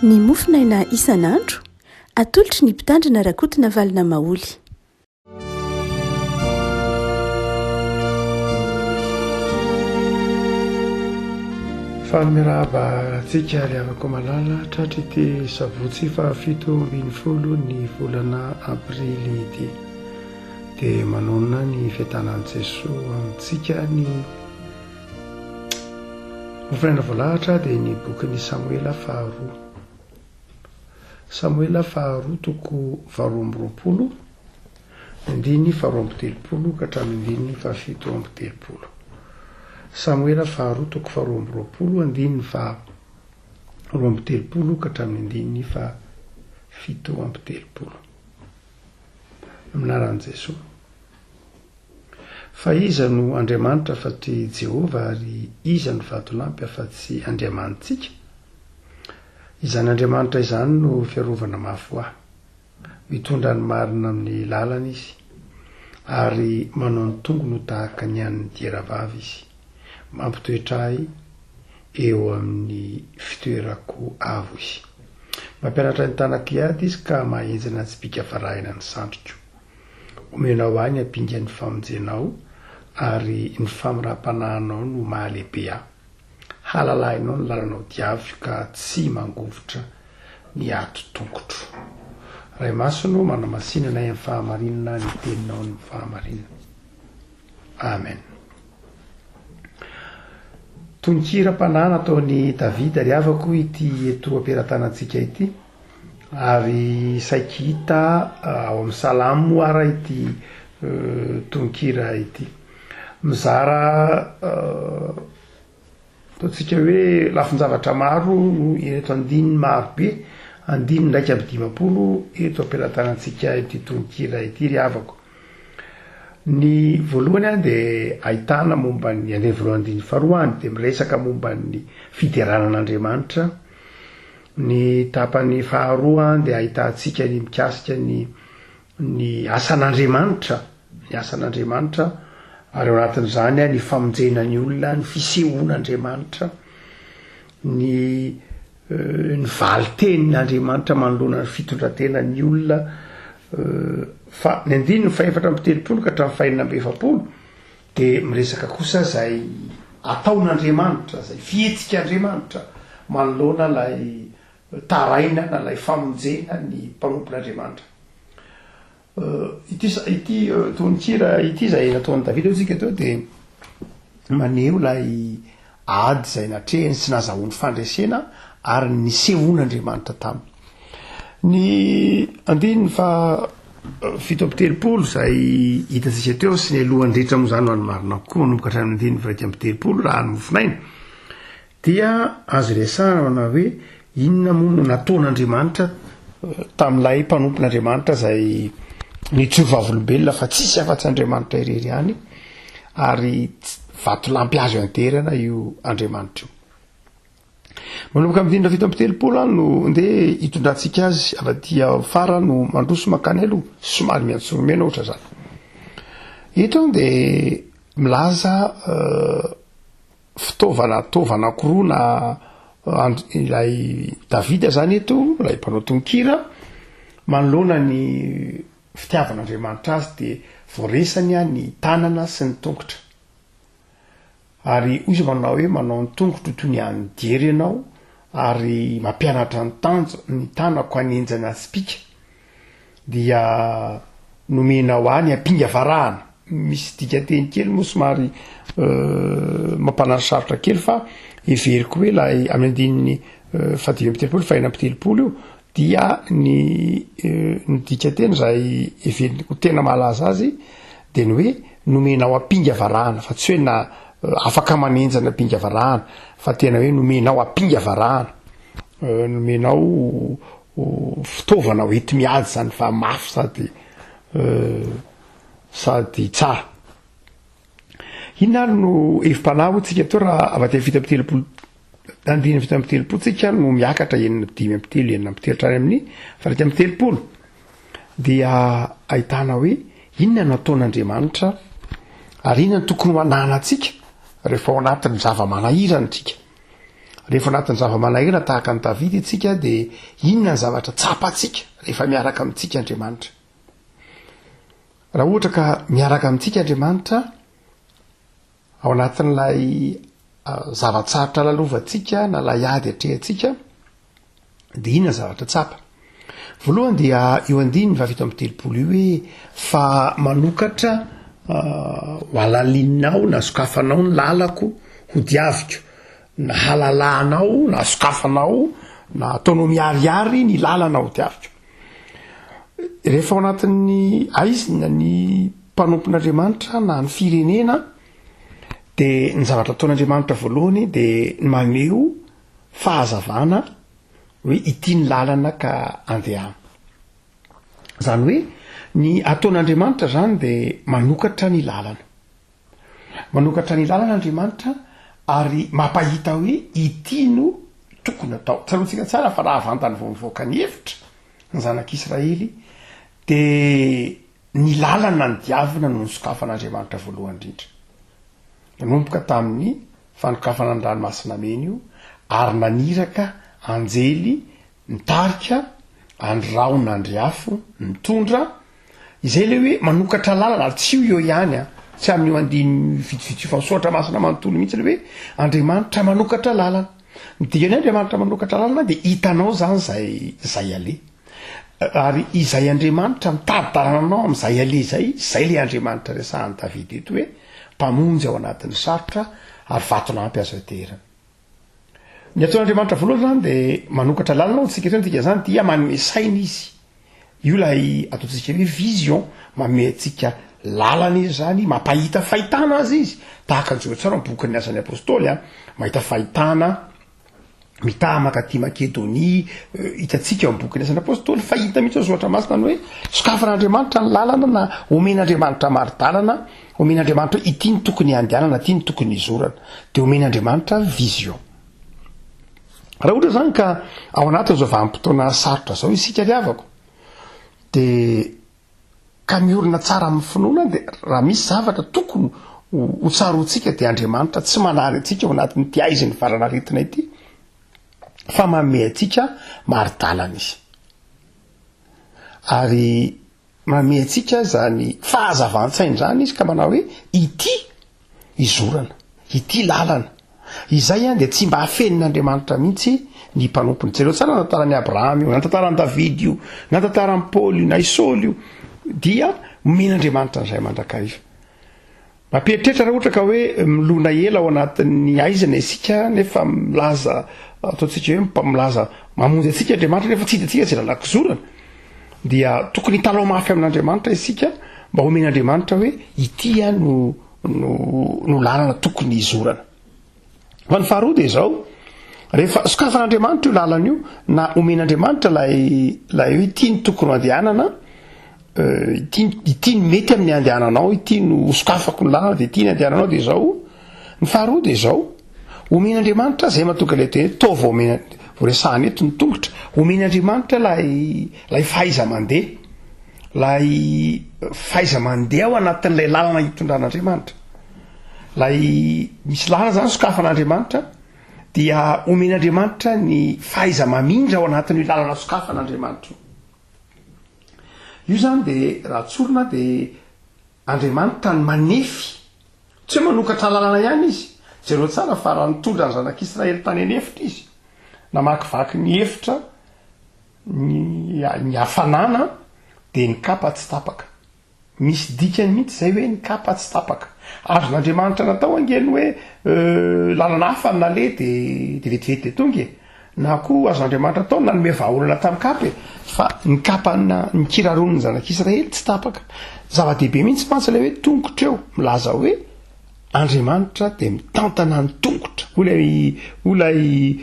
ny mofinaina isan'andro atolotry ny mpitandrina rakotina valina maoly. Fahamiraba antsika ry havako malala tratra ity sabotsy fa 7 ny volana aprily ity dia manonona ny fitanan'i Jesosy amintsika ny mofinaina voalahatra dia ny bokin'ny Samuela faharoa. Samuela faharoa toko 2:20, andiny 2:30 ka hatramin'ny 7:30. Samuela faharoa toko 2:20, andiny 2:30 ka hatramin'ny 7:30. Aminaran'i Jesosy. Fa iza no Andriamanitra afa-tsy Jehova ary iza no vatolampy afa-tsy Andriamanitsika? Izany Andriamanitra izany no fiarovana mafy ahy. Mitondra ny marina amin'ny lalana izy ary manao ny tongony tahaka ny an'ny dieravavy izy. Mampitoetra ahy eo amin'ny fitoerako avo izy. Mampianatra ny tanan-kiady izy ka mahenjana tsy bika varahina ny sandriko. Omenao ahy ny hampinga ny famonjenao ary ny famirampanahinao no mahalehibe ahy. Halalahinao ny lalanao diavy ka tsy mangovotra ny ato-tongotro. Ray masonao manamasinana amin'ny fahamarinana ny teninao ny fahamarinana. Amen. Tononkira-panahy ataon'ny Davida ry havako ity eto ampelantanantsika ity ary saika hita ao amin'ny salamo moara ity tononkira ity. Mizara ataontsika hoe lafin-javatra maro no eto andininy maro be, andininy ndraiky amin'ny 50 eto ampelantanantsika ity tononkira ity ry havako. Ny voalohany dia ahitana momba ny andiny voalohany faharoany dia miresaka momba ny fideranan'Andriamanitra. Ny tapany faharoa dia ahitantsika ny mikasika ny asan'Andriamanitra, ny asan'Andriamanitra ary ao anatin'izany ny famonjena ny olona, ny fisehoan'Andriamanitra, ny valitenin'Andriamanitra manoloana ny fitondrantenan'ny olona. Fa ny andiny 4:30 ka hatramin'ny 5:70 dia miresaka kosa izay ataon'Andriamanitra, izay fihetsik'Andriamanitra manoloana ilay tarainana, ilay famonjena ny mpanompon'Andriamanitra. Ity tononkira ity izay nataon'i Davida tsika teo dia maneho ilay ady izay natrehiny sy nazahoany fandresena ary ny sehoan'Andriamanitra taminy. Ny andiny 7:30 izay hitantsika teo sy ny alohan'ny rehetra moa izany ho any marina kokoa manomboka hatramin'ny andiny 2:30 raha ny mofinaina dia azo resahana manao hoe inona moa no nataon'Andriamanitra tamin'ilay mpanompon'Andriamanitra izay nitrovavolombelona fa tsisy afa-tsy Andriamanitra irery ihany ary vatolampy azo anterana io Andriamanitra io. Manomboka amin'ny 7:30 no ndeha hitondrantsika azy avy aty fara no mandroso makany aloha somary miantsoromena ohatra zany. Eto dia milaza fitaovana anankiroa na ilay Davida zany eto, ilay mpanao tononkira manoloana ny fitiavan'Andriamanitra azy dia voaresany ny tanana sy ny tongotra. Ary izy manao hoe manao ny tongotro toy ny an'ny diery ianao ary mampianatra ny tanako hanenjana spika dia nomenao ahy ny hampinga varahana. Misy dikateny kely moa somary mampanarisarotra kely fa everiko hoe ilay amin'ny andininy 7:30 io dia ny dikateny izay everiko tena malaza azy dia ny hoe nomenao hampinga varahana, fa tsy hoe na afaka manenjana hampinga varahana fa tena hoe nomenao hampinga varahana, nomenao fitaovana hoety miady zany fa mafy sady tsara. Inona no hevim-panahy tsika teo raha avy aty 7:30 andiny 7:30 tsika no miakatra 9:30 hatrany amin'ny 7:30 dia ahitana hoe inona nataon'Andriamanitra ary inona no tokony ho ananantsika rehefa ao anatin'ny zava-manahirana tsika. rehefa anatin'ny zava-manahirana tahaka ny Davidy itsika de inona ny zavatra tsapatsika rehefa miaraka amintsika Andriamanitra. Raha ohatra ka miaraka amintsika Andriamanitra ao anatin'ilay zavatsarotra lalovantsika na lay ady atrehantsika de inona zavatra tsapa. Voalohany dia eo andiny vavito amin'ny telopolo io hoe fa manokatra ho alalinao na sokafanao ny lalako ho diaviko na halalanao na sokafanao na ataonao miariary ny lalana ho diaviko. Rehefa ao anatin'ny aizina ny mpanompon'Andriamanitra na ny firenena de ny zavatra ataon'Andriamanitra voalohany de ny mameo fahazavana hoe ity ny lalana ka andehana. Zany hoe ny ataon'Andriamanitra zany de manokatra ny lalana. Manokatra ny lalana Andriamanitra ary mampahita hoe ity no tokony atao. Tsaroantsika tsara fa raha avantany vao mivoaka ny hevitra ny zanak'Israely de ny lalana ny diavina no nisokafan'Andriamanitra voalohany indrindra. Nanomboka tamin'ny fanokafana ny ranomasina mena io ary naniraka anjely nitarika andraona andriafo nitondra izay le hoe manokatra lalana ary tsy io ihany tsy amin'io andiny vitsivitsy fa misotra masina manontolo mihitsy le hoe Andriamanitra manokatra lalana. Midikany Andriamanitra manokatra lalana de hitanao zany zay ale ary izay Andriamanitra mitaridarananao amin'izay ale zay le Andriamanitra resahan'ny Davidy eto hoe mpamonjy ao anatin'ny sarotra ary vatolampy azo aterana. Ny ataon'Andriamanitra voalohany zany de manokatra lalana ao tsika tika zany dia manome saina izy. Io lay ataontsika hoe vision, manome antsika lalana izy zany, mampahita fahitana azy izy. Tahaka an'izao tsara ny bokin'ny Asan'ny Apôstôly mahita fahitana mitamaka aty Makedonia, hitantsika ao amin'ny bokin'ny Asan'ny Apôstôly fahita mihitsy ao Zoatra Masina ny hoe sokafan'Andriamanitra ny lalana na omen'Andriamanitra maridalana, omen'Andriamanitra hoe ity ny tokony handehanana, ity ny tokony hizorana, de omen'Andriamanitra vision. Raha ohatra zany ka ao anatin'izao vanim-potoana sarotra zao isika riavako de ka miorina tsara amin'ny finoana de raha misy zavatra tokony ho tsaroantsika de Andriamanitra tsy manary antsika ao anatin'ity aiziny varanaretina ity fa manome antsika maridalana izy ary manome antsika zany fahazavan-tsainy zany izy ka manao hoe ity izorana, ity lalana. Izay de tsy mba hafenin'Andriamanitra mihitsy ny mpanompony. Jereo tsara nantantarany Abraham io, nantantarany Davidy io, nantantarany Paul io, na Isaoly io dia omen'Andriamanitra n'izay mandrakariva. Mampieritreritra raha ohatra ka hoe milona ela ao anatin'ny aizana isika nefa milaza ataontsika hoe milaza mamonjy antsika Andriamanitra nefa tsy hitantsika tsy lalak'izorana dia tokony hitalao mafy amin'Andriamanitra isika mba omen'Andriamanitra hoe ity no lalana tokony hizorana. Fa ny faharoa de zao rehefa sokafan'Andriamanitra io lalana io na omen'Andriamanitra lay hoe ity ny tokony handehanana, ity ny mety amin'ny handehananao, ity no sokafako ny lalana de ity ny handehananao de zao. Ny faharoa de zao omen'Andriamanitra zay mahatonga le teny tao voaresahany eto ny tongotra, omen'Andriamanitra lay fahaiza mandeha, lay fahaiza mandeha ao anatin'ilay lalana hitondran'Andriamanitra. Lay misy lalana zany sokafan'Andriamanitra dia omen'Andriamanitra ny fahaiza mamindra ao anatin'io lalana sokafan'Andriamanitra. Io zany de raha tsorona de Andriamanitra ny manefy, tsy hoe manokatra lalana ihany izy. Jereo tsara fa raha nitondra ny zanak'Israely tany anefitra izy namakivaky ny efitra ny hafanana de ny kapa tsy tapaka. Misy dikany mihitsy zay hoe ny kapa tsy tapaka. Azon'Andriamanitra natao angeny hoe lalana hafa nale de vetivety de tonga na koa azon'Andriamanitra atao nanome vahaolana tamin'ny kapa fa ny kapa ny kiraron'ny zanak'Israely tsy tapaka. Zava-dehibe mihitsy mantsy le hoe tongotra eo milaza hoe Andriamanitra de mitantana ny tongotra. Olay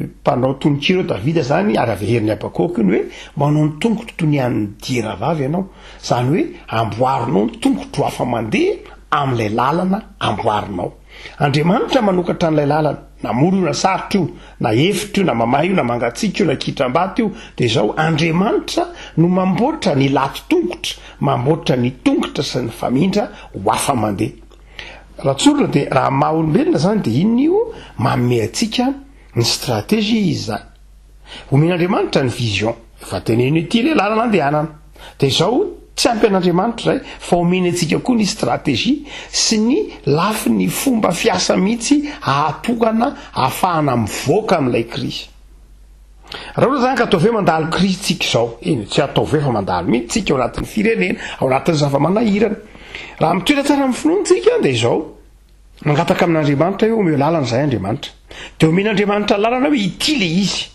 mpanao tononkiro Davida zany ary aveherin'ny Abakoky ny hoe manao ny tongotra toy ny an'ny dieravavy ianao. Zany hoe amboarinao ny tongotra ho afa mandeha amin'ilay lalana amboarinao. Andriamanitra manokatra n'ilay lalana, na moro io na sarotra io, na efitra io, na mamahy io, na mangatsiaka io, na kitram-bato io, de zao Andriamanitra no mamboatra ny lato tongotra, mamboatra ny tongotra sy ny famindra ho afa mandeha. raha tsorona de raha maha-olombelona zany de inona io manome atsika ny stratégie izy zany omen'andriamanitra ny vision efa teneny ity le lalana andehanana de zao tsy ampy an'andriamanitra zay fa omeny atsika koa ny stratégie sy ny lafi ny fomba fiasa mihitsy ahatokana ahafahana mivoaka amin'ilay krisy raha oha zany ka atao ve mandalo krisy tsika zao eny tsy atao ve fa mandalo mihitsy tsika ao anatin'ny firenena ao anatin'ny zava-manahirana raha mitoetra tsara amin'ny finoantsika de zao mangataka amin'andriamanitra eo omeo lalana zay andriamanitra de omen'andriamanitra lalana hoe ity le izy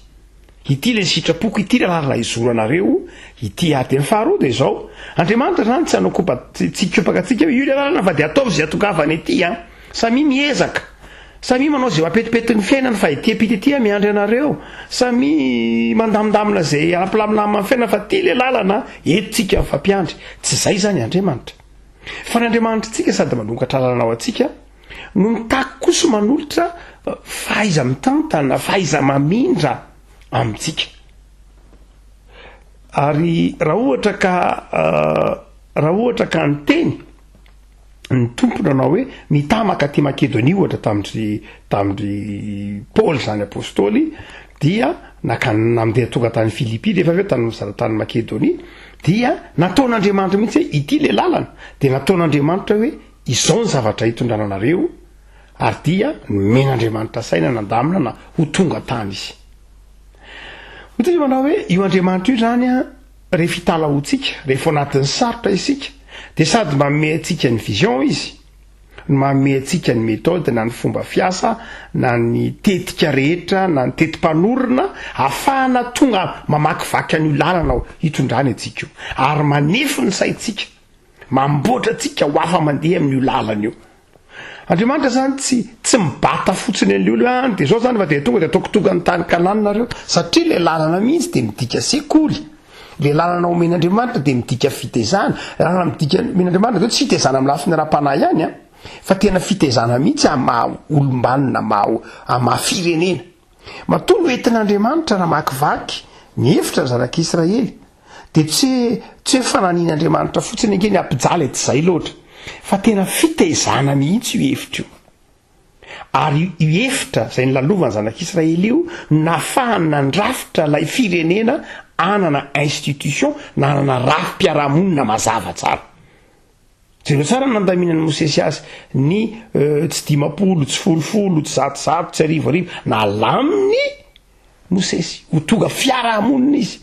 ity le sitrapoko ity le lalana izoranareo ity ary de ny faharoa de zao andriamanitra zany tsy anakopa tsikopaka atsika hoe io le lalana fa de ataovy zay atokavany ety a samy miezaka samy manao zay apetipety ny fiainana fa etiapity miandry anareo samy mandamindamina zay alampilamina amin'ny fiainana fa ty le lalana etsika mifampiandry tsy zay zany andriamanitra fa ny andriamanitra tsika sady manongatra lalana ao atsika no mitaky kosa manolotra fahaiza mitantana fahaiza mamindra amintsika ary raha ohatra ka ny teny ny tompona anao hoe mitamaka ty Makedonia ohatra tamindry Paul zany apôstôly dia nandeha tonga tany Philippi rehefa aveo tany mizaratany Makedonia dia nataon'andriamanitra mihitsy hoe ity le lalana de nataon'andriamanitra hoe izao ny zavatra hitondrananareo ary dia men'andriamanitra saina nandamina na ho tonga tany izy hotsika manao hoe io andriamanitra io zany a rehefa hitalahotsika rehefa anatin'ny sarotra isika de sady manome atsika ny vision izy manome atsika ny méthode na ny fomba fiasa na ny tetika rehetra na ny tetim-panorona ahafahana tonga mamakivaky an'io lalana ao hitondrany atsika io ary manefo ny saitsika mamboatra atsika ho afa mandeha amin'io lalana io andriamanitra zany tsy mibata fotsiny an'olo any de zao zany fa de tonga de tokotoga ny tany kananareo satria le lalana mihitsy de midika sekoly le lalana omen'andriamanitra de midika fitezana lalana midika omen'andriamanitra zao tsy fitezana amin'ny lafiny ra-panahy ihany a fa tena fitezana mihitsy amaha olombanina amaha firenena matolo entin'andriamanitra raha makivaky ny hevitra ny zanak'Israely de tsy hoe fananian'andriamanitra fotsiny ange ny ampijaly tsy zay loatra fa tena fitezana mihitsy io hevitra io ary io hevitra zay nylalovany zanak'Israely io nafahany nandrafitra lay firenena anana institution nanana rafim-piarahamonina mazava tsara jereo tsara nandaminany Mosesy azy ny tsy 10 tsy 10 tsy 100 tsy 10 na laminy Mosesy ho tonga fiarahamonina izy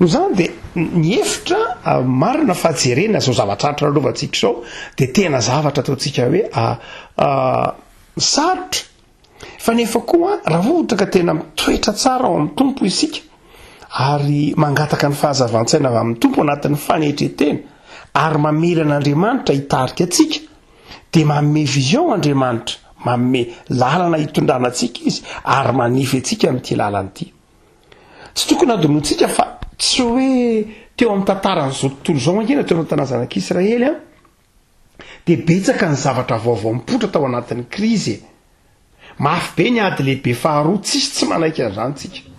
no zany de ny hevitra marina fajerena zao zavatratra lovantsika zao de tena zavatra ataotsika hoe sarotra fa nefa koa raha ohatra ka tena mitoetra tsara ao amin'ny tompo isika ary mangataka ny fahazavan-tsaina avy amin'ny tompo anatin'ny fanetretena ary mamelan'andriamanitra hitarika atsika de manome vision andriamanitra manome lalana hitondrana atsika izy ary manify atsika amin'ity lalana ity tsy tokony adonotsika fa tsy hoe teo amin'ny tantaran'izao tontolo zao angena teo amin'ny tanàna zanak'Israely a de betsaka ny zavatra vaovao mipotra tao anatin'ny krizy mafy be ny ady lehibe faharoa tsisy tsy manaiky an'izany tsika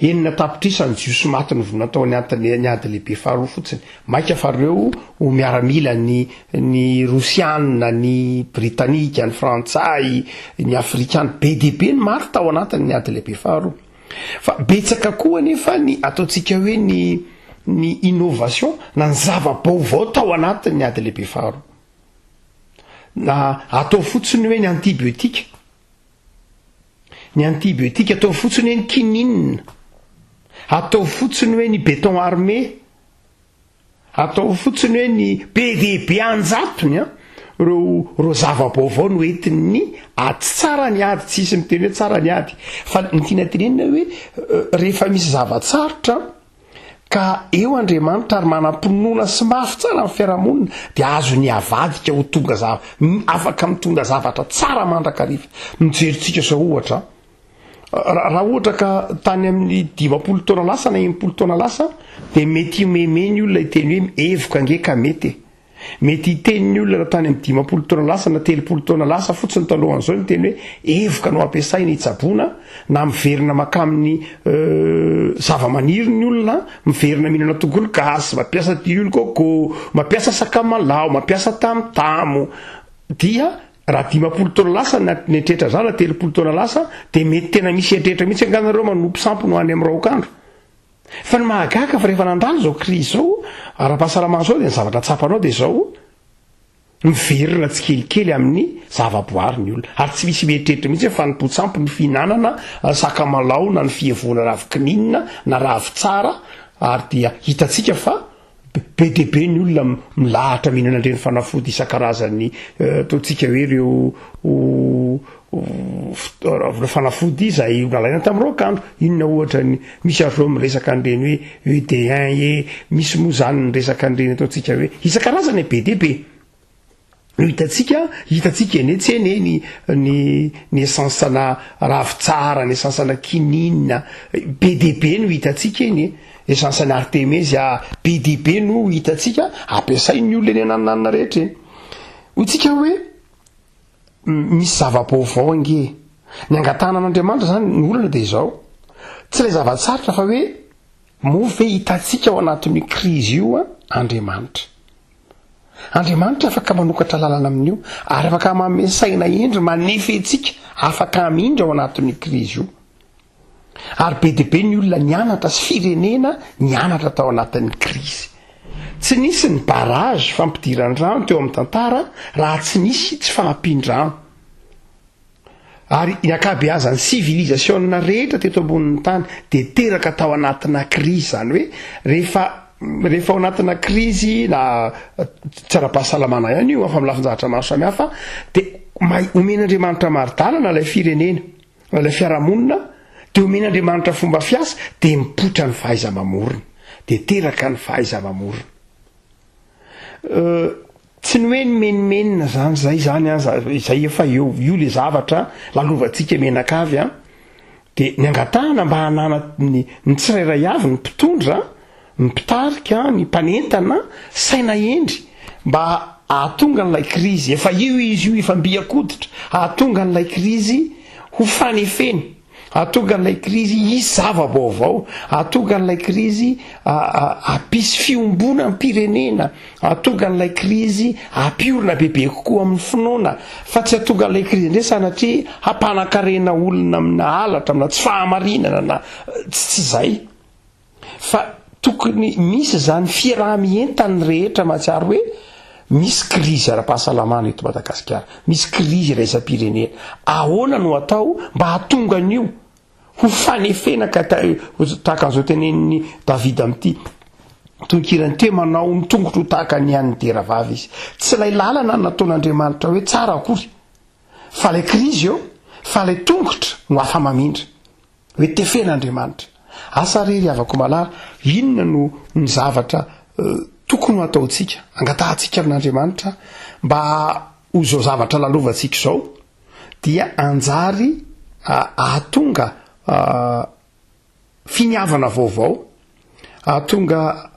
enina tapitrisa ny jiosy maty ny vonatao ny ady lehibe faharoa fotsiny maika fareo ho miaramila ny rosianina ny britanika ny frantsay ny afrikana be dehibe ny maty tao anatin'ny ady lehibe faharoa fa betsaka koa nefa ny ataotsika hoe ny innovation na ny zava-baovao tao anatin'ny ady lehibe faharoa na atao fotsiny hoe ny antibiotika atao fotsiny hoe ny kininina atao fotsiny hoe ny béton armé atao fotsiny hoe ny PDB anjatony a reo zava-baovao no entiny ady tsara ny ady tsisy miteny hoe tsara ny ady fa ny tiana tenenina hoe rehefa misy zavatsarotra ka eo andriamanitra ary manam-pinoana sy mafy tsara amin'ny fiarahamonina de azo ny avadika ho tonga afaka mitonga zavatra tsara mandrakariva mijerytsika zao ohatra raha ohatra ka tany amin'ny 10 taona lasa na 80 taona lasa de mety memeny olona iteny hoe evoka nge ka mety iteny olona raha tany amin'ny 10 taona lasa na 30 taona lasa fotsiny talohan'izao ny teny hoe evoka no ampiasaina hitsaboana na miverina makamin'ny zava-maniry ny olona miverina mihinana tongolo gasy mampiasa dihuile coco mampiasa sakamalao mampiasa tamotamo dia raha 10 taona lasa netretra zana 3 taona lasa de mety tena misy etretra mihitsy anganareo manompo sampony ho any amin'ny raokandro fa ny mahagaga fa rehefa nandalo zao krizy zao ara-pahasalamana zao de ny zavatra tsapanao de zao miverina tsy kelikely amin'ny zavaboary ny olona ary tsy misy mieritreritra mihitsy fa nypotsampy ny fihinanana sakamalao na ny fievona ravi-kininina na ravi tsara ary dia hitantsika fa be de be ny olona milahatra mihinana andreny fanafody isan-karazany ataontsika hoe ireo fanafody izay nalaina tamin'ireo akandro inona ohatra ny misy areo miresaka andreny hoe ED1 misy moa zany ny resaka andreny ataontsika hoe isan-karazany be de be hitantsika eny etseny ny essence na ravi-tsara ny essence na kininina be de be no hitantsika eny essence ny artemese be de be no hitantsika ampiasain'ny olona eny ananana rehetra eny hotsika hoe misy zava-baovao ange ny angatanan'Andriamanitra zany ny olana de zao tsy ilay zava-tsarotra fa hoe move hitantsika ao anatin'io krizy io Andriamanitra afaka manokatra lalana amin'io ary afaka mamesaina endry manefetsika afaka amindra ao anatin'io krizy io ary be de be ny olona nianatra sy firenena nianatra tao anatin'ny krizy tsy nisy ny barage fampidiran-drano teo amin'ny tantara raha tsy nisy tsy fahampin-drano ary ny akabeazan'ny civilisation rehetra teto ambonin'ny tany de teraka tao anatina krizy zany hoe rehefa ao anatina krizy na tsara-pahasalamana ihany io afa milafinjahatra maro samihafa de omen'Andriamanitra maridalana ilay firenena ilay fiarahamonina de omen'Andriamanitra fomba fiasa de mipotra ny fahaiza-mamorona de teraka ny fahaiza-mamorona tsy ny hoe ny menimenina zany zay efa io le zavatra lalovantsika menakavy de ny angatahana mba hanana ny tsirairay avy ny mpitondra ny mpitarika ny mpanentana saina endry mba ahatonga n'ilay krizy efa izy io efa mbiakoditra ahatonga n'ilay krizy ho fanefeny ahatonga n'ilay krizy hisy zava-baovao ahatonga n'ilay krizy apisy fiombona amin'ny pirenena ahatonga n'ilay krizy ampiorina bebe kokoa amin'ny finoana fa tsy ahatonga n'ilay krizy indray sanatria hampanakarena olona amina halatra amina tsy fahamarinana na tsy zay fa tokony misy zany fiaraha-mientany rehetra mahatsiaro hoe misy krizy ara-pahasalamana eto Madagasikara misy krizy raisam-pirenena ahoana no atao mba hahatonga an'io ho fanefena tahaka an'izao tenen'ny Davida amin'ity tonkirany te manao mitongotro tahaka ny an'ny deravavy izy tsy ilay lalana nataon'Andriamanitra hoe tsara akory fa ilay krizy eo fa ilay tongotra no afa mamindra hoe tefen'Andriamanitra asa rery avako malara inona no ny zavatra tokony ho ataontsika angatahantsika amin'Andriamanitra mba ho zao zavatra lalovantsika zao dia anjary ahatonga finiavana vaovao ahatonga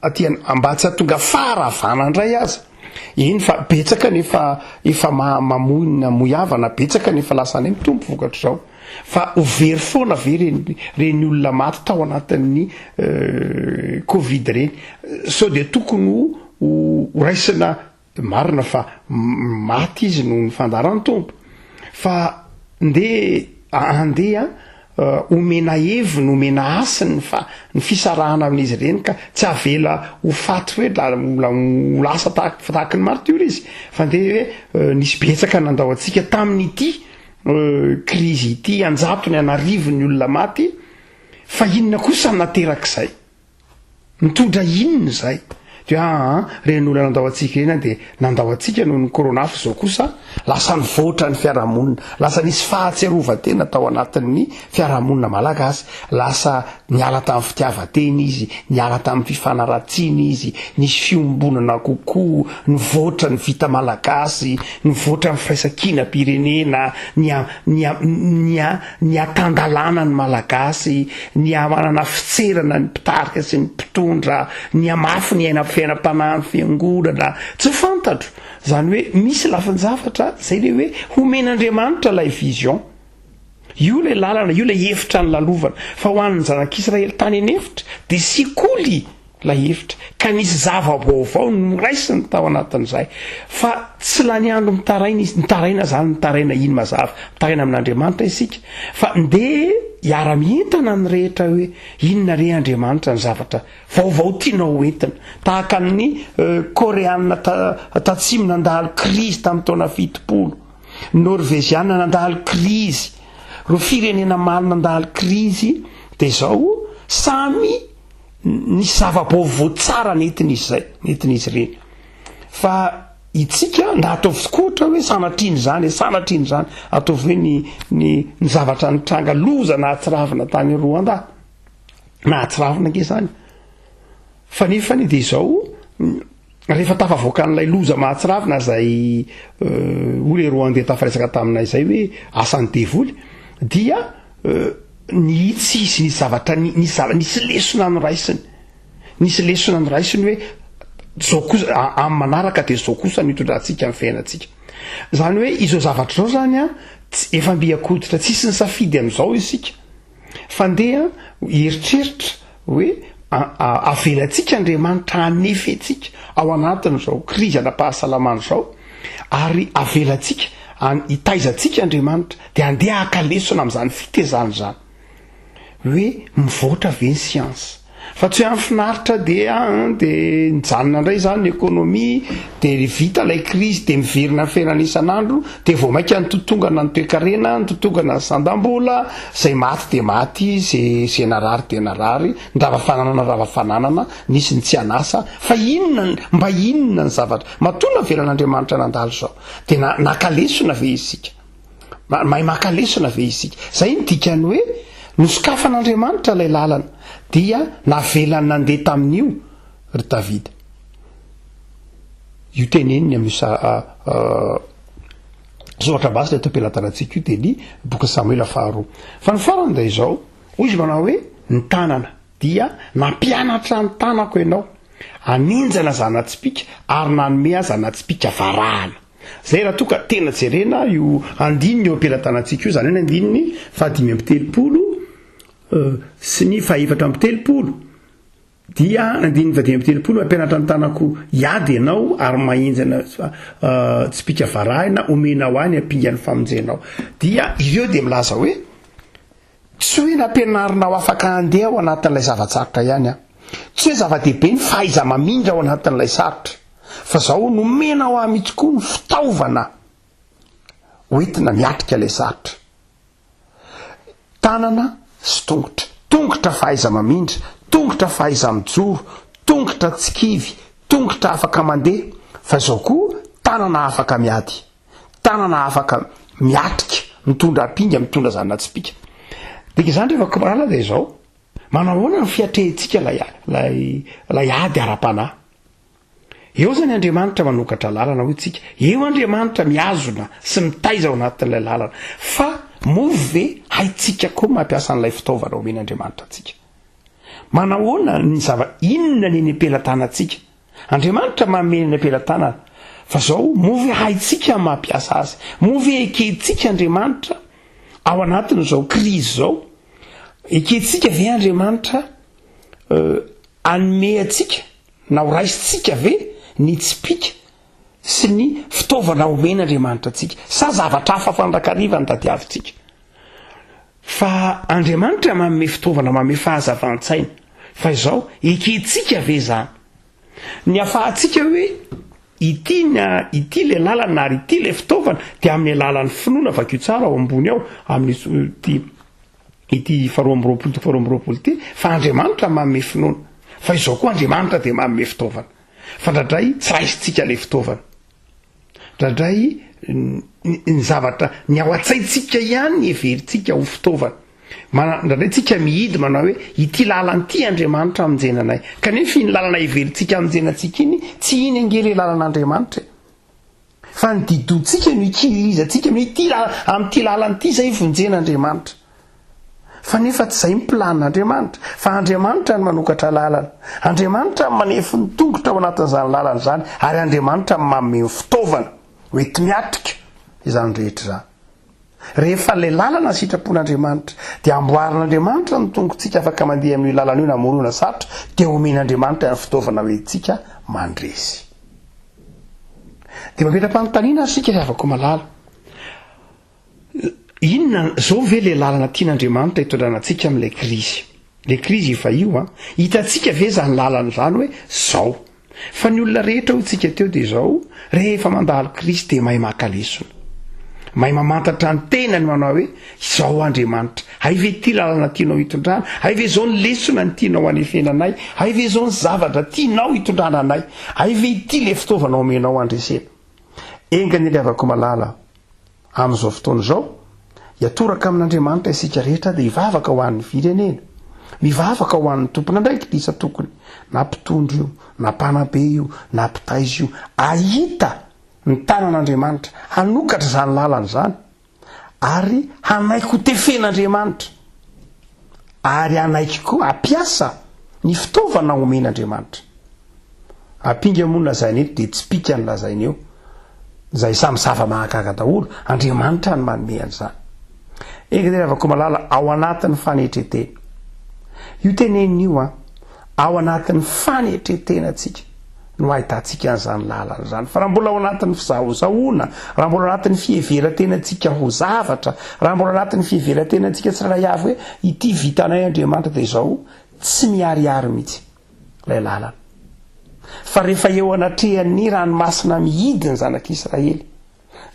mba tsy ahatonga faharavana indray aza iny fa betsaka nefa mamonina moiavana betsaka nefa lasa any mitombo vokatra zao fa very foana reny olona maty tao anatin'ny covid reny so de tokony ho raisina marina fa maty izy no ny fandaran'ny tompo fa andeha omena heviny omena asiny fa ny fisarahana amin'izy ireny ka tsy avela ho faty hoe lasa tahaka ny martyra izy fa ndeha hoe nisy betsaka nandao antsika tamin'ity krizy ity anjatony anarivony olona maty fa inona kosa naterak'izay mitondra inona zay de reny olona nandao antsika eny de nandao antsika noho ny koronafo zao kosa lasa nivoatra ny fiarahamonina lasa nisy fahatsiarovatena tao anatin'ny fiarahamonina malagasy lasa niala tamin'ny fitiavatena izy niala tamin'ny fifanaratsiana izy nisy fiombonana kokoa nivoatra ny vita malagasy nivoatra ny firaisan-kina pirenena ny atandalana ny malagasy ny amanana fitserana ny mpitarika sy ny mpitondra ny amafy ny aina fiainam-panahany fiangonana tsy fantatro zany hoe misy lafinjavatra zay le hoe homen'Andriamanitra lay vision io le lalana io le hevitra ny lalovana fa ho an'ny zanak'Israely tany enefitra de sikoly la hevitra ka nisy zava-baovao noraisiny tao anatin'izay fa tsy la ny andro mitaraina izy nitaraina zany mitaraina ino mazava mitaraina amin'Andriamanitra isika fa ndeha hiara-mientana ny rehetra hoe inona re Andriamanitra ny zavatra vaovao tianao entina tahaka ny koreanina tatsimo nandalo krizy tamin'ny taona 70 norveziana nandalo krizy ro firenena maro nandalo krizy de zao samy nisy zava-baovao tsara nentin'izy zay nentin'izy ireny fa itsika nda ataovy skotra hoe sanatriny zany ataovy hoe ny zavatra nitranga loza na atsiravina tany Rwanda na atsiravina ke zany fa nefany de zao rehefa tafavoaka n'ilay loza mahatsiravina zay ole Rwanda tafaresaka taminay zay hoe asany devoly dia ny tsisy nisy zavatra nisy lesona noraisiny hoe zao kosa amin'ny manaraka de zao kosa mitondrantsika amin'ny fiainantsika zany hoe izao zavatra zao zany efa mbiakoditra tsisy ny safidy am'izao isika fa ndeha eritreritra hoe avelantsika Andriamanitra anefetsika ao anatin'izao krizy ara-pahasalamana zao ary avelantsika hitaizantsika Andriamanitra de andeha akalesona amin'izany fitezany zany hoe mivoatra ve ny siansa fa tsy amin'ny finaritra de nijanona indray zany ny ekonomia de vita lay krizy de miverina fiainana isan'andro de vao mainka ny totongana ny toe-karena ny totongana ny sandam-bola zay maty de maty zay narary de narary ndravafananana nisy ny tsy anasa fa mba inona ny zavatra matona velan'Andriamanitra nandalo zao de nakalesona ve isika mahay makalesona ve isika zay ny dikany hoe nosokafan'Andriamanitra lay lalana dia navelany nandeha tamin'io ry Davida io teneniny amin'ny soratra basy le tompelatanantsika io de ny boky Samuela faharoa fa ny farany da izao hoy izy manao hoe ny tanana dia nampianatra ny tanako ianao anenjana zanatsipika ary nanome azy zanatsipika varahana zay raha toka tena jerena io andininy eo ampelantanantsika io zany hoe andininy 5:30 sy ny 4:30 dia andininy 5:30 ampianatra ny tanako iady ianao ary mahenjana tsipika varahana omenao any ampingany famonjenao dia ireo de milaza hoe tsy hoe nampianarinao afaka andeha ao anatin'ilay zavatsarotra ihany tsy hoe zava-dehibe ny fahaiza mamindra ao anatin'ilay sarotra fa zao nomenao amitsy koa ny fitaovana hoentina miatrika ilay sarotra tanana sy tongotra fahaiza mamindra tongotra fahaiza mijoro tongotra tsikivy tongotra afaka mandeha fa zao koa tanana afaka miady tanana afaka miatrika mitondra apinga mitondra zanatsipika dika zany rehefa korala de zao manahoana ny fiatrehintsika lay ady ara-panahy eo zany Andriamanitra manokatra lalana hoy tsika eo Andriamanitra miazona sy mitaiza ao anatin'ilay lalana fa move haitsika koa mampiasa an'ilay fitaovana omen'Andriamanitra atsika manahoana ny inona ny ampelantanantsika Andriamanitra mamena ny ampelantanana fa zao move haitsika mampiasa azy move eketsika Andriamanitra ao anatin'izao krizy zao eketsika ve Andriamanitra anome atsika na horaisitsika ve ny tsipika sy ny fitaovana omen'Andriamanitra atsika sa zavatra hafa fandrakariva ny tadiavitsika fa Andriamanitra manome fitaovana manome fahazavan-tsaina fa izao eketsika ve zany ny afahantsika hoe ity le lalana ary ity le fitaovana de amin'ny alalan'ny finoana vakio tsara ao ambony ao amin'ny ity 2:20 ty fa Andriamanitra manome finoana fa izao koa Andriamanitra de manome fitaovana fa ndradray tsy raisitsika le fitaovana ndradray ny zavatra ny ao an-tsaitsika ihany ny everitsika ho fitaovana ndradray tsika mihidy manao hoe ity lalana ity Andriamanitra amonjenanay kanefa iny lalana everitsika amonjenantsika iny tsy iny angery lalan'Andriamanitra fa ny didontsika no ikiririzantsika ity amin'ity lalana ity zay vonjen'Andriamanitra fa nefa tsy zay miplanin'Andriamanitra fa Andriamanitra ny manokatra lalana Andriamanitra manefi ny tongotra ao anatin'izany lalana zany ary Andriamanitra manome fitaovana hoenti miatrika izany rehetra zany rehefa le lalana sitrapon'andriamanitra dia amboarin'andriamanitra ny tongontsika afaka mandeha amin'io lalana io na morona sarotra dia omen'andriamanitra ny fitaovana hoe tsika mandresy. Dia mametra-panontaniana sika ry havako malala, inona zao ve le lalana tian'andriamanitra hitondranantsika amin'ilay krizy? Le krizy efa io a hitantsika ve zany lalana zany hoe zao, fa ny olona rehetra ho tsika teo dia zao rehefa mandalo krizy dia mahay makalesona, mahay mamantatra ny tenany manao hoe izao Andriamanitra, hay ve ty lalana tianao hitondrana, hay ve zao ny lesona ny tianao hanefena anay, hay ve zao ny zavatra tianao hitondrana anay, hay ve ity le fitaovana omenao andresena. Engany le havako malala amin'izao fotoana zao hiatoraka amin'Andriamanitra isika rehetra dia hivavaka ho an'ny firenena, mivavaka ho an'ny tompona ndraiky disa tokony na mpitondro io na mpanabe io na mpitaizy io ahita ny tanan'Andriamanitra hanokatra zany lalana zany ary hanaiky ho tefen'Andriamanitra ary hanaiky koa ampiasa ny fitaovana omen'Andriamanitra. Ampinga monina zay neto dia tsy pika ny lazainy eo zay samy zava-mahagaga daholo, Andriamanitra ny manome an'izany. Engany avako malala ao anatin'ny fanetretena io tenen'io ao anatin'ny fanetretena atsika no ahitantsika an'izany lalana zany, fa raha mbola ao anatin'ny fizahozahoana, raha mbola ao anatin'ny fiheveran-tenantsika ho zavatra, raha mbola anatin'ny fiheveran-tenantsika tsirairay avy hoe ity vitanay Andriamanitra dia izao tsy miariary mihitsy ilay lalana. Fa rehefa eo anatrehan'ny ranomasina mihidy ny zanak'Israely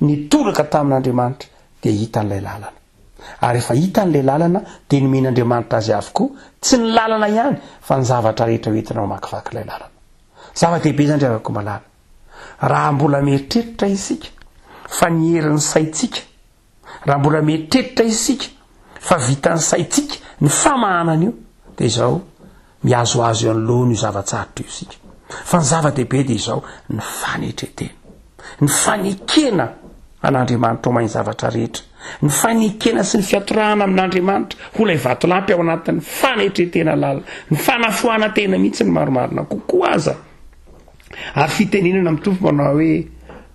nitoraka tamin'Andriamanitra dia hita n'ilay lalana, ary rehefa hita n'ilay lalana dia nomen'Andriamanitra azy avokoa tsy ny lalana ihany fa ny zavatra rehetra hoentina mamakivaky ilay lalana. Zava-dehibe zany ry havako malala, raha mbola mieritreritra isika fa ny herin'ny saitsika, raha mbola mieritreritra isika fa vitan'ny saitsika ny famahanana io dia izao miazoazo eo anoloana io zavatsarotra io isika. Fa ny zava-dehibe dia izao ny fanetretena, ny fanekena an'Andriamanitra ho mainy zavatra rehetra, ny fanekena sy ny fiatorahana amin'Andriamanitra ho lay vatolampy ao anatin'ny fanetretena lalana, ny fanafoana tena mihitsy ny maromarina kokoa aza. Ary fitenenana amin'ny tompo manao hoe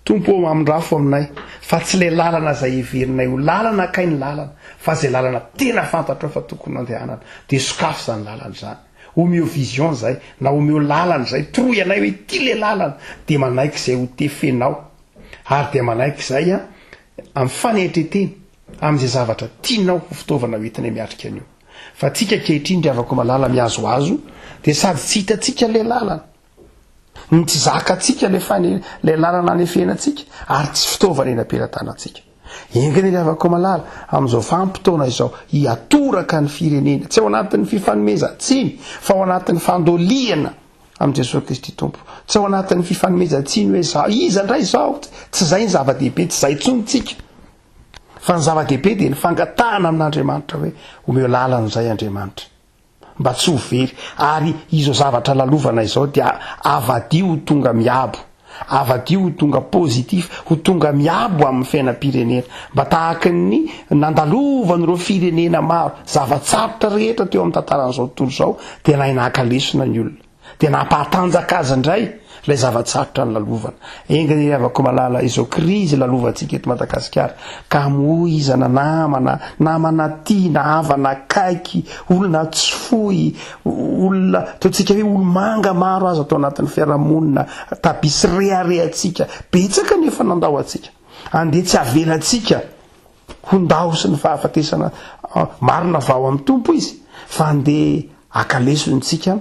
tompo amin'rafo aminay, fa tsy le lalana izay heverinay ho lalana kay ny lalana, fa zay lalana tena fantatra fa tokony andehanana dia sokafo zany lalana zany. Omeo vision zay na omeo lalana zay troy anay hoe ity le lalana dia manaiky izay ho tefenao, ary dia manaiky izay amin'ny fanetretena amin'izay zavatra tianao ho fitaovana hoentina miatrika an'io. Fa tsika ankehitriny ry havako malala miazoazo dia sady tsy hitantsika le lalana, ny tsy zakatsika le lalana anefenantsika ary tsy fitaovana eny am-pelantanantsika. Engany ry havako malala amin'izao fampitoana izao hiatoraka ny firenena tsy ao anatin'ny fifanomezan-tsiny fa ao anatin'ny fandoliana amin'i Jesosy Kristy Tompo, tsy ao anatin'ny fifanomezan-tsiny hoe zao iza indray zao, tsy zay ny zava-dehibe, tsy zay tsonitsika, fa ny zava-dehibe dia ny fangatahana amin'Andriamanitra hoe omeo lalana izay Andriamanitra mba tsy ho very, ary izo zavatra lalovana izao dia avadio ho tonga miabo, avadio ho tonga pozitif, ho tonga miabo amin'ny fiainam-pirenena mba tahaka ny nandalovan'ireo firenena maro zavatsarotra rehetra teo amin'ny tantaran'izao tontolo izao dia nahay nahakalesona ny olona, dia nampahatanjaka azy indray ilay zavatsarotra ny lalovana. Engany havako malala izao krizy lalovantsika eto Madagasikara ka moizana namana tia na havana akaiky, olona tsy fohy, olona taontsika hoe olomanga maro azy atao anatin'ny fiarahamonina, tabisy reharehantsika betsaka nefa nandao atsika andeha tsy avelantsika hondao sy ny fahafatesana marina vao amin'ny tompo izy fa andeha akalesontsika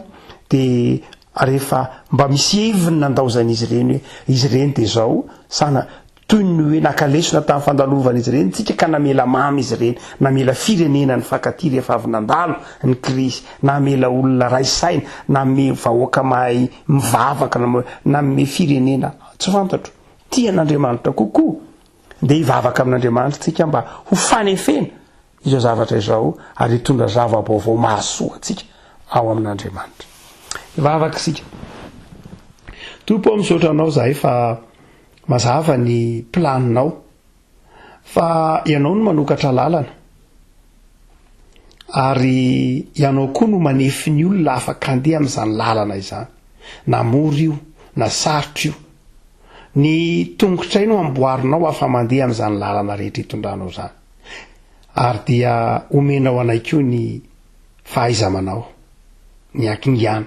dia rehefa mba misy heviny nandaozan'izy ireny hoe izy ireny dia zao sana toy ny hoe nakalesona tamin'ny fandalovana izy ireny tsika ka namela mamy izy ireny, namela firenena ny fankaty rehefa avy nandalo ny krizy, namela olona raisaina, name vahoaka mahay mivavaka, name firenena tsy fantatro tian'Andriamanitra kokoa dia hivavaka amin'Andriamanitra tsika mba ho fanefena izao zavatra izao ary hitondra zava-baovao mahasoa tsika ao amin'Andriamanitra. Hivavaka isika. Tompo misaotra anao zahay fa mazava ny planinao fa ianao no manokatra lalana ary ianao koa no manefy ny olona afaka handeha amin'izany lalana izany, na mora io na sarotra io, ny tongotra ino amboarinao afa mandeha amin'izany lalana rehetra hitondranao zany. ary dia omenao anay koa ny fahaizamanao ny akingana,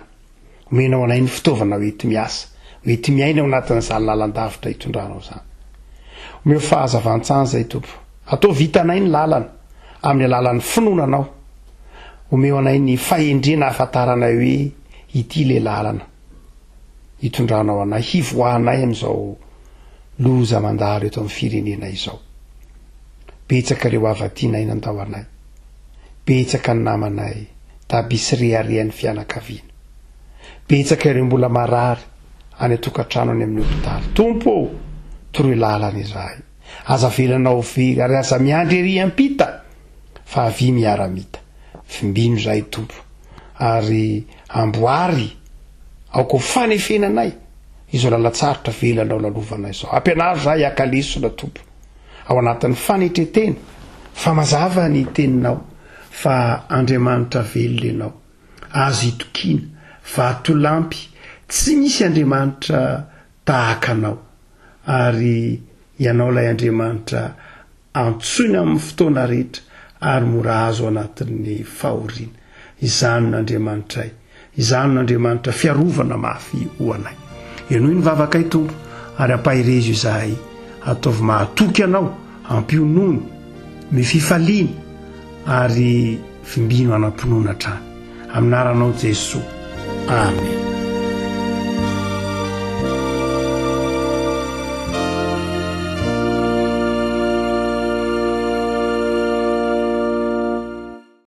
omenao anay ny fitaovana hoety miasa, hoety miaina ao anatin'izany lalan-davitra hitondranao zany. Omeo fahazavan-tsany zay Tompo, atao vitanay ny lalana amin'ny alalan'ny finoananao, omeo anay ny fahendrena ahafantaranay hoe ity le lalana hitondranao anay, hivoahanay amin'izao loza mandalo eto amin'ny firenena izao. Betsaka ireo avatianay nandao anay, betsaka ny namanay tabisy reharehan'ny fianakaviana, betsaka ireo mbola marary any atokantrano any amin'ny hopitaly. Tompo, toroy lalana izahay, aza velanao very ary aza miandry ery ampita fa avy miaramita. Fimbino zay Tompo, ary amboary aoko fanefenanay izao lalatsarotra velanao lalovanay izao. Ampianaro zahay akalesona Tompo ao anatin'ny fanetretena, fa mazava ny teninao fa Andriamanitra velona ianao, azo itokiana, vatolampy, tsy misy Andriamanitra tahaka anao, ary ianao lay Andriamanitra antsoina amin'ny fotoana rehetra ary mora azo anatin'ny fahoriana. Izany n'Andriamanitray, izany n'Andriamanitra fiarovana mafy ho anay. Ianao ny vavakay Tompo, ary ampahirezo izahay, ataovy mahatoky anao, ampionony, mififaliana, ary fimbino anampinoana trany. Aminaranao Jesosy. Amen.